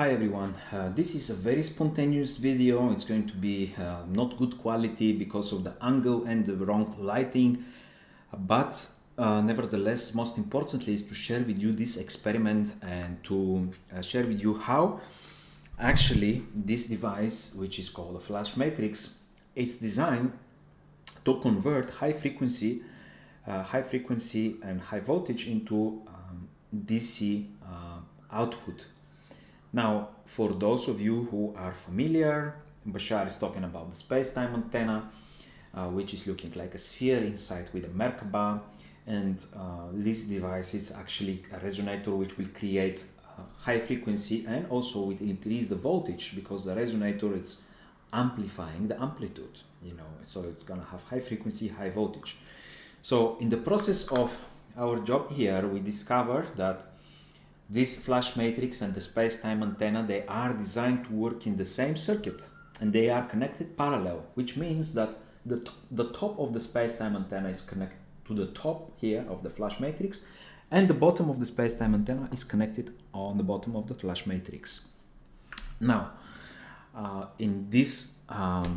Hi everyone, this is a very spontaneous video. It's going to be not good quality because of the angle and the wrong lighting, but nevertheless, most importantly is to share with you this experiment and to share with you how actually this device, which is called a flash matrix, it's designed to convert high frequency and high voltage into DC output. Now, for those of you who are familiar, Bashar is talking about the space-time antenna, which is looking like a sphere inside with a Merkaba, and this device is actually a resonator which will create high frequency and also will increase the voltage because the resonator is amplifying the amplitude, so it's gonna have high frequency, high voltage. So in the process of our job here, we discovered that this flash matrix and the space-time antenna, they are designed to work in the same circuit and they are connected parallel, which means that the top of the space-time antenna is connected to the top here of the flash matrix, and the bottom of the space-time antenna is connected on the bottom of the flash matrix. Now, in this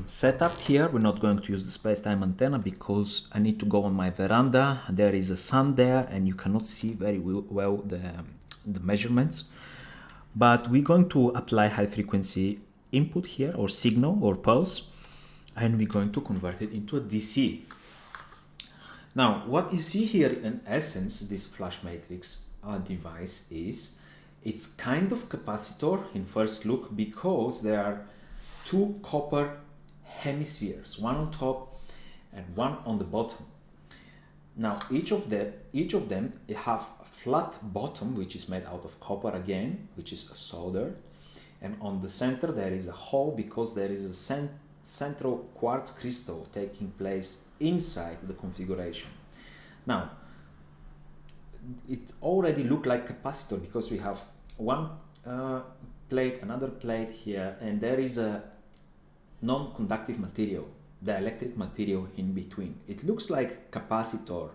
setup here, we're not going to use the space-time antenna because I need to go on my veranda. There is a sun there and you cannot see very well the measurements, but we're going to apply high frequency input here, or signal or pulse, and we're going to convert it into a DC. Now, what you see here in essence, this flash matrix device it's kind of capacitor in first look because there are two copper hemispheres, one on top and one on the bottom. Now, each of them have a flat bottom, which is made out of copper again, which is soldered, and on the center there is a hole because there is a central quartz crystal taking place inside the configuration. Now, it already looked like capacitor because we have one plate, another plate here, and there is a non-conductive material, dielectric material in between. It looks like capacitor,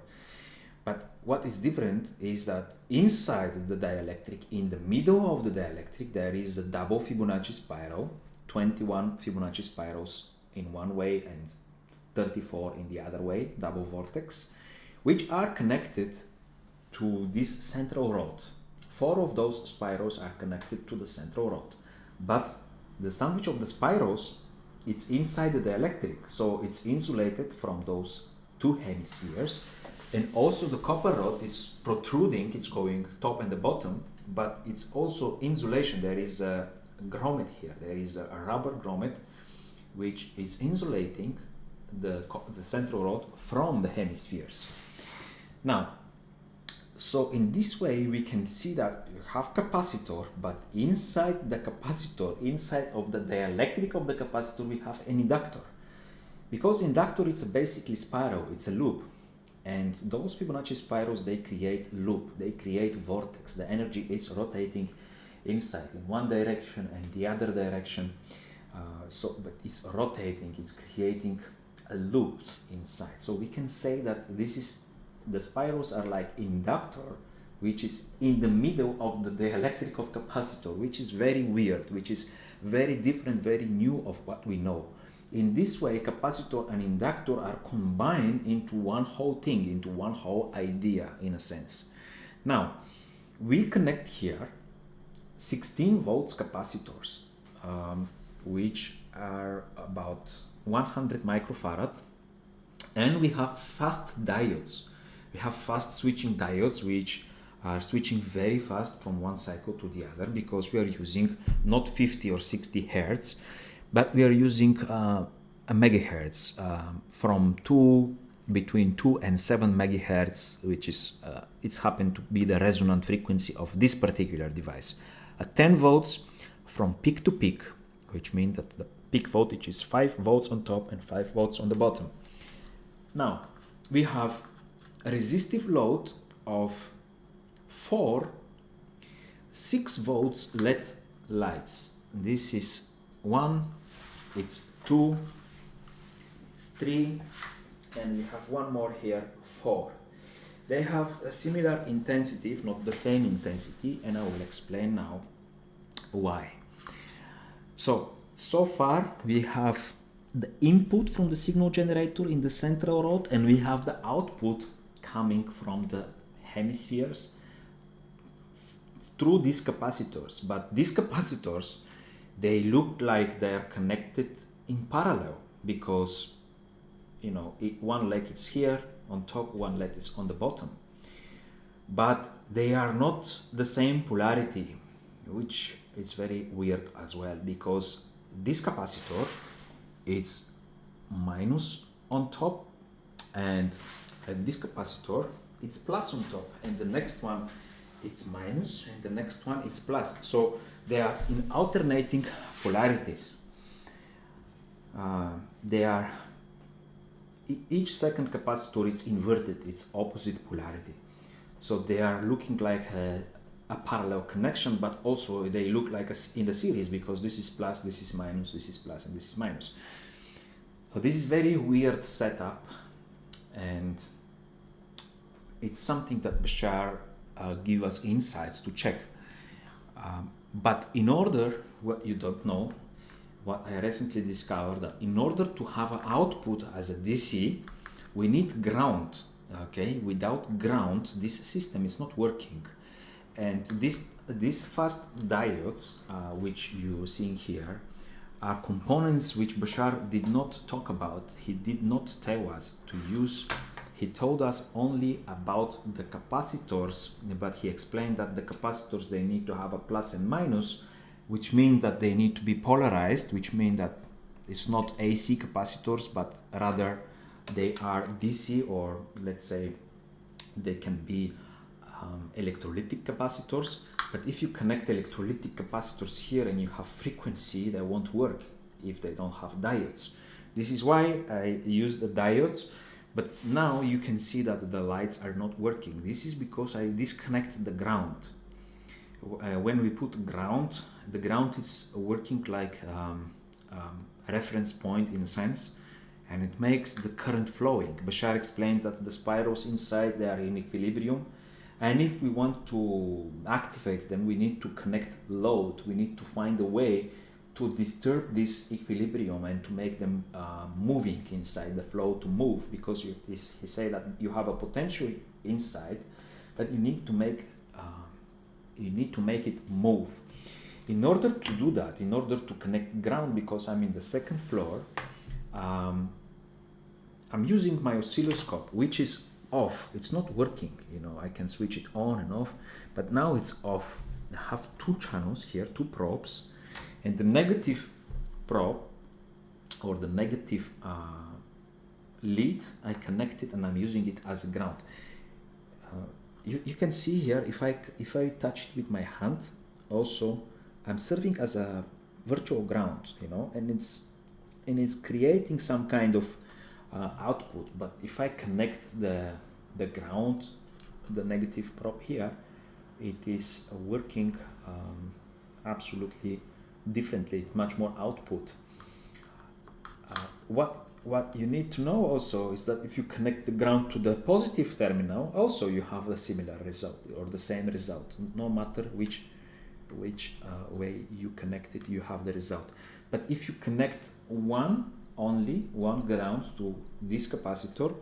but what is different is that inside the dielectric, in the middle of the dielectric, there is a double Fibonacci spiral, 21 Fibonacci spirals in one way and 34 in the other way, double vortex, which are connected to this central rod. 4 of those spirals are connected to the central rod, but the sandwich of the spirals, it's inside the dielectric, so it's insulated from those two hemispheres, and also the copper rod is protruding, it's going top and the bottom, but it's also insulation. There is a grommet here, there is a rubber grommet which is insulating the central rod from the hemispheres. Now, so in this way we can see that you have capacitor, but inside the capacitor, inside of the dielectric of the capacitor, we have an inductor. Because inductor is basically spiral, it's a loop. And those Fibonacci spirals, they create loop, they create vortex. The energy is rotating inside in one direction and the other direction. But it's rotating, it's creating loops inside. So we can say that the spirals are like inductor, which is in the middle of the dielectric of capacitor, which is very weird, which is very different, very new of what we know. In this way, capacitor and inductor are combined into one whole thing, into one whole idea, in a sense. Now, we connect here 16 volts capacitors, which are about 100 microfarad, and we have fast diodes. We have fast switching diodes which are switching very fast from one cycle to the other because we are using not 50 or 60 hertz, but we are using a megahertz from between 2 and 7 megahertz, which is it's happened to be the resonant frequency of this particular device. 10 volts from peak to peak, which means that the peak voltage is 5 volts on top and 5 volts on the bottom. Now, we have a resistive load of 4 6 volts LED lights. This is 1, it's 2, it's 3, and we have one more here, 4. They have a similar intensity, if not the same intensity, and I will explain now why. So far we have the input from the signal generator in the central rod, and we have the output coming from the hemispheres through these capacitors. But these capacitors, they look like they are connected in parallel, because one leg is here on top, one leg is on the bottom, but they are not the same polarity, which is very weird as well, because this capacitor is minus on top, and this capacitor it's plus on top, and the next one it's minus, and the next one it's plus. So they are in alternating polarities. They are each second capacitor is inverted, it's opposite polarity. So they are looking like a parallel connection, but also they look like in the series, because this is plus, this is minus, this is plus, and this is minus. So this is very weird setup, and it's something that Bashar give us insight to check. But in order, what you don't know, what I recently discovered, that in order to have an output as a DC, we need ground. Okay, without ground, this system is not working. And these fast diodes, which you're seeing here, are components which Bashar did not talk about. He did not tell us to use. He told us only about the capacitors, but he explained that the capacitors, they need to have a plus and minus, which means that they need to be polarized, which means that it's not AC capacitors, but rather they are DC, or let's say they can be electrolytic capacitors. But if you connect electrolytic capacitors here and you have frequency, they won't work if they don't have diodes. This is why I use the diodes, but now you can see that the lights are not working. This is because I disconnected the ground. When we put ground, the ground is working like a reference point in a sense, and it makes the current flowing. Bashar explained that the spirals inside, they are in equilibrium, and if we want to activate them, we need to connect load. We need to find a way to disturb this equilibrium and to make them moving inside, the flow to move, because he said that you have a potential inside, but you need to make it move. In order to do that, in order to connect ground, because I'm in the second floor, I'm using my oscilloscope, which is off. It's not working. I can switch it on and off, but now it's off. I have two channels here, two probes, and the negative probe, or the negative lead, I connect it and I'm using it as a ground. You can see here, if I touch it with my hand, also I'm serving as a virtual ground, and it's creating some kind of output. But if I connect the ground, the negative probe here, it is working absolutely differently. It's much more output. What you need to know also is that if you connect the ground to the positive terminal, also you have a similar result, or the same result. No matter which way you connect it, you have the result. But if you connect only one ground to this capacitor,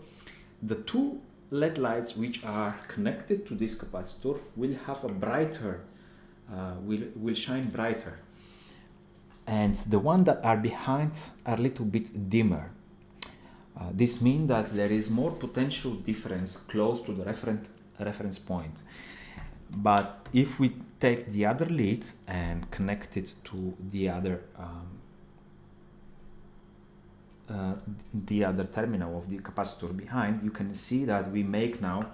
the two LED lights which are connected to this capacitor will have a brighter, will shine brighter, and the one that are behind are a little bit dimmer. This means that there is more potential difference close to the reference point. But if we take the other lead and connect it to the other terminal of the capacitor behind, you can see that we make now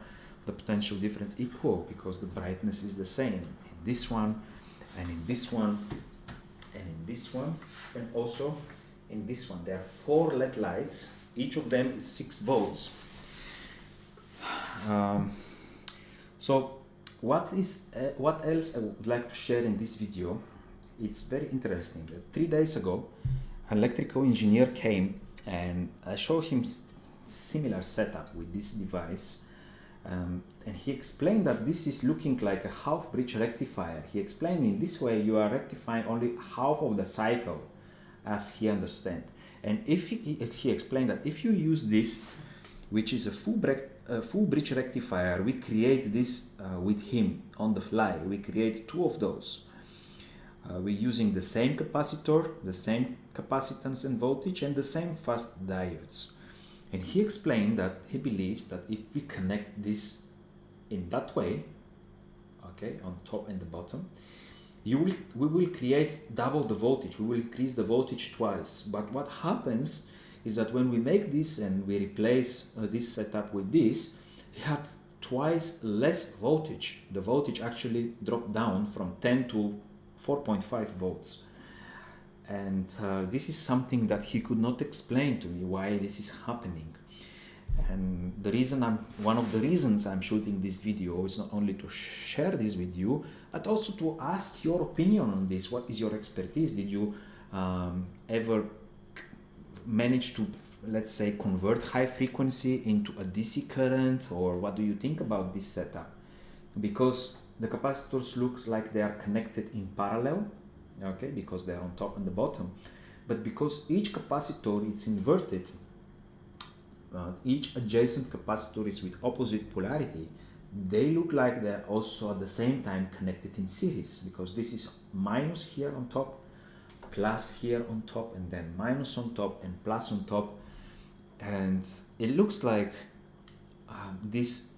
the potential difference equal, because the brightness is the same in this one, and in this one, and in this one, and also in this one. There are 4 LED lights. Each of them is 6 volts. So what else I would like to share in this video? It's very interesting. 3 days ago, an electrical engineer came and I showed him similar setup with this device, And he explained that this is looking like a half-bridge rectifier. He explained in this way you are rectifying only half of the cycle, as he understands. And if he explained that if you use this, which is a full bridge rectifier, we create this with him on the fly. We create two of those. We're using the same capacitor, the same capacitance and voltage, and the same fast diodes. And he explained that he believes that if we connect this in that way, okay, on top and the bottom, we will create double the voltage. We will increase the voltage twice. But what happens is that when we make this and we replace this setup with this, we had twice less voltage. The voltage actually dropped down from 10 to 4.5 volts. And this is something that he could not explain to me why this is happening. And one of the reasons I'm shooting this video is not only to share this with you, but also to ask your opinion on this. What is your expertise? Did you ever manage to, let's say, convert high frequency into a DC current, or what do you think about this setup? Because the capacitors look like they are connected in parallel, okay, because they are on top and the bottom, but because each capacitor is inverted, each adjacent capacitor is with opposite polarity, they look like they're also at the same time connected in series, because this is minus here on top, plus here on top, and then minus on top and plus on top. And it looks like this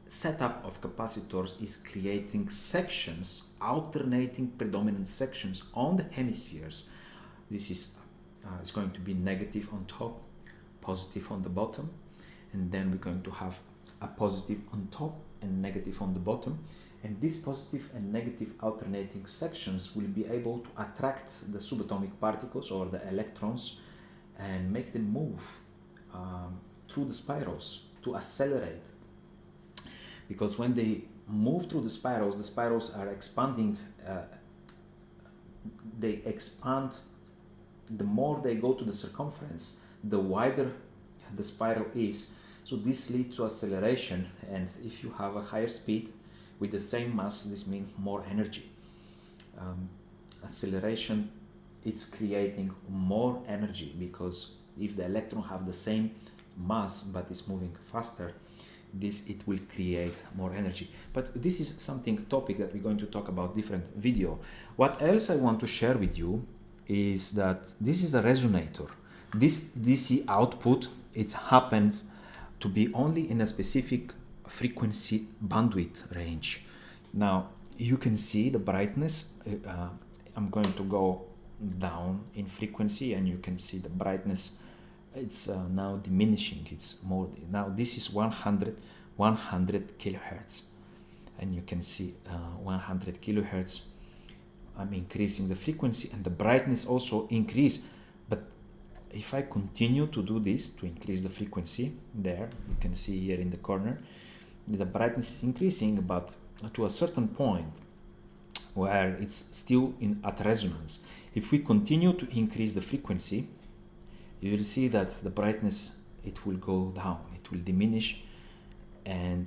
setup of capacitors is creating sections, alternating predominant sections on the hemispheres. This is it's going to be negative on top, positive on the bottom, and then we're going to have a positive on top and negative on the bottom. And these positive and negative alternating sections will be able to attract the subatomic particles or the electrons and make them move through the spirals to accelerate. Because when they move through the spirals are expanding. They expand. The more they go to the circumference, the wider the spiral is. So this leads to acceleration, and if you have a higher speed with the same mass, this means more energy. Acceleration, it's creating more energy, because if the electron have the same mass but is moving faster, it will create more energy. But this is topic that we're going to talk about different video. What else I want to share with you is that this is a resonator. This DC output, it happens to be only in a specific frequency bandwidth range. Now you can see the brightness. I'm going to go down in frequency, and you can see the brightness. It's now diminishing. It's more. Now this is 100 kilohertz, and you can see 100 kilohertz. I'm increasing the frequency, and the brightness also increase. But if I continue to do this, to increase the frequency, there you can see here in the corner, the brightness is increasing, but to a certain point where it's still at resonance. If we continue to increase the frequency, you will see that the brightness, it will go down, it will diminish, and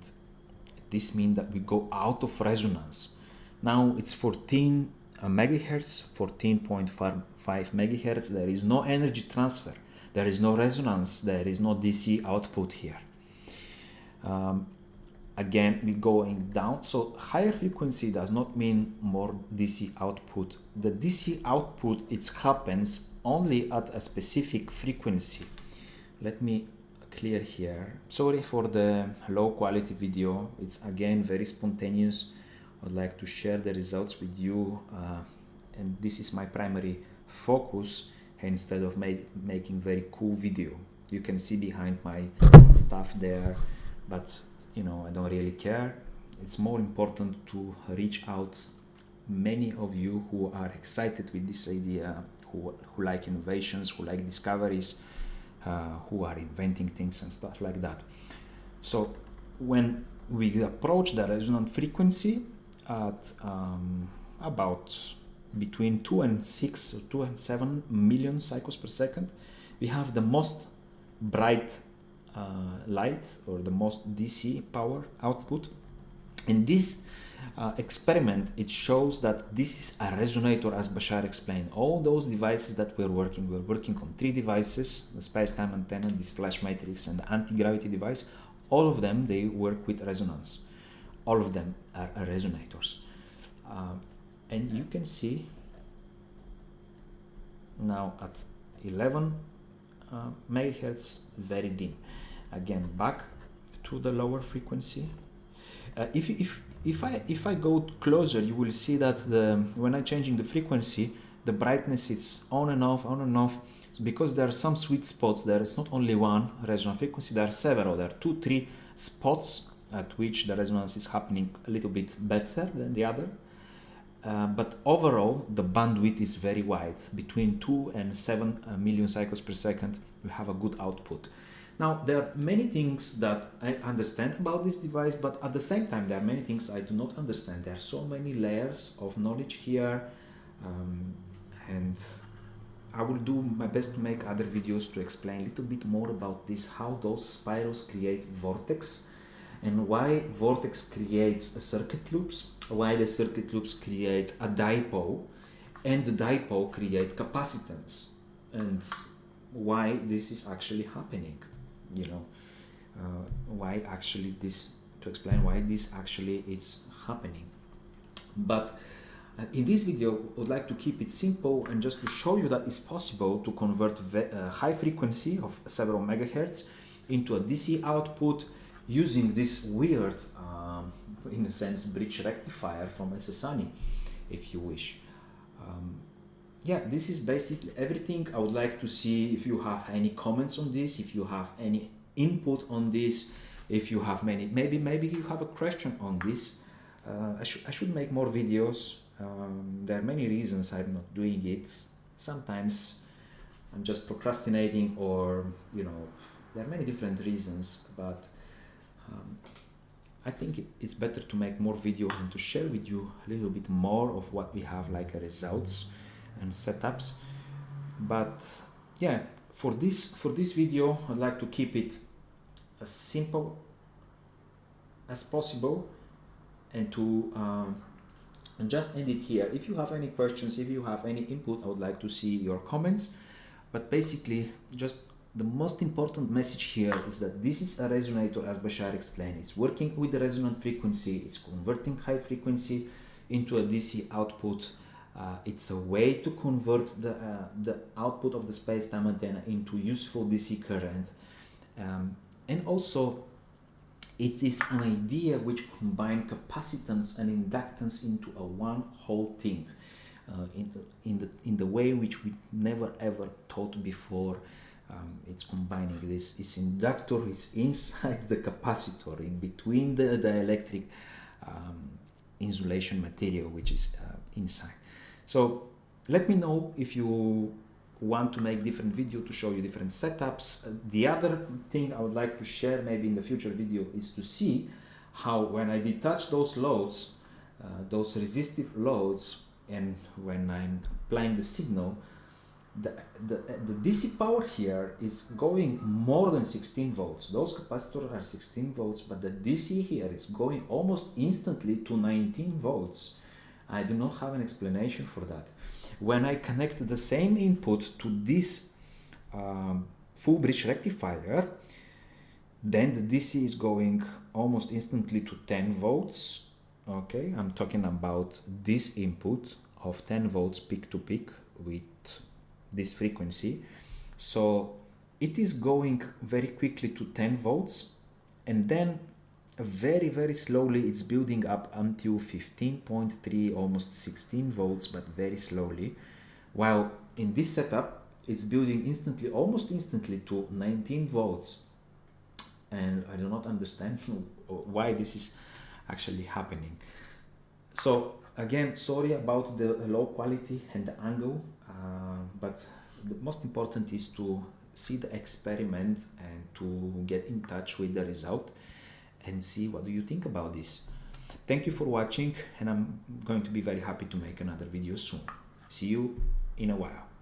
this means that we go out of resonance. Now it's 14 megahertz, 14.5 megahertz. There is no energy transfer, there is no resonance, there is no DC output here. Again, we're going down. So higher frequency does not mean more DC output. The DC output, it happens only at a specific frequency. Let me clear here. Sorry for the low quality video. It's again very spontaneous. I'd like to share the results with you, and this is my primary focus instead of making very cool video. You can see behind my stuff there, but I don't really care. It's more important to reach out many of you who are excited with this idea, who like innovations, who like discoveries, who are inventing things and stuff like that. So when we approach the resonant frequency at about between 2 and 6 or 2 and 7 million cycles per second, we have the most bright light or the most DC power output. And this experiment, it shows that this is a resonator, as Bashar explained. All those devices that we're working on 3 devices: the space-time antenna, this flash matrix, and the anti-gravity device. All of them, they work with resonance. All of them are resonators. And you can see now at 11 megahertz, very dim. Again, back to the lower frequency. If I go closer, you will see that when I'm changing the frequency, the brightness is on and off, because there are some sweet spots. There is not only one resonant frequency, there are several. There are 2, 3 spots at which the resonance is happening a little bit better than the other. But overall, the bandwidth is very wide. Between 2 and 7 million cycles per second, we have a good output. Now, there are many things that I understand about this device, but at the same time, there are many things I do not understand. There are so many layers of knowledge here, and I will do my best to make other videos to explain a little bit more about this, how those spirals create vortex, and why vortex creates a circuit loops, why the circuit loops create a dipole, and the dipole create capacitance, and why this is actually happening. You know, why actually this, to explain why this actually is happening. But in this video, I would like to keep it simple and just to show you that it's possible to convert high frequency of several megahertz into a DC output using this weird, in a sense, bridge rectifier from Essasany, if you wish. Yeah, this is basically everything. I would like to see if you have any comments on this, if you have any input on this, if you have maybe you have a question on this. I should make more videos. There are many reasons I'm not doing it. Sometimes I'm just procrastinating, or you know, there are many different reasons, but I think it's better to make more video and to share with you a little bit more of what we have, like results and setups. But yeah, for this video, I'd like to keep it as simple as possible, and to just end it here. If you have any questions, if you have any input, I would like to see your comments. But basically, just the most important message here is that this is a resonator, as Bashar explained. It's working with the resonant frequency, it's converting high frequency into a DC output. It's a way to convert the output of the space-time antenna into useful DC current. And also, it is an idea which combines capacitance and inductance into a one whole thing, in the way which we never ever thought before. It's combining this inductor is inside the capacitor, in between the electric insulation material which is inside. So let me know if you want to make different video to show you different setups. The other thing I would like to share maybe in the future video is to see how, when I detach those loads, those resistive loads, and when I'm applying the signal, the DC power here is going more than 16 volts. Those capacitors are 16 volts, but the DC here is going almost instantly to 19 volts. I do not have an explanation for that. When I connect the same input to this full bridge rectifier, then the DC is going almost instantly to 10 volts. Okay, I'm talking about this input of 10 volts peak to peak with this frequency. So it is going very quickly to 10 volts, and then very, very slowly it's building up until 15.3, almost 16 volts, but very slowly. While in this setup, it's building instantly, almost instantly, to 19 volts. And I do not understand why this is actually happening. So again, sorry about the low quality and the angle, but the most important is to see the experiment and to get in touch with the result and see what do you think about this. Thank you for watching, and I'm going to be very happy to make another video soon. See you in a while.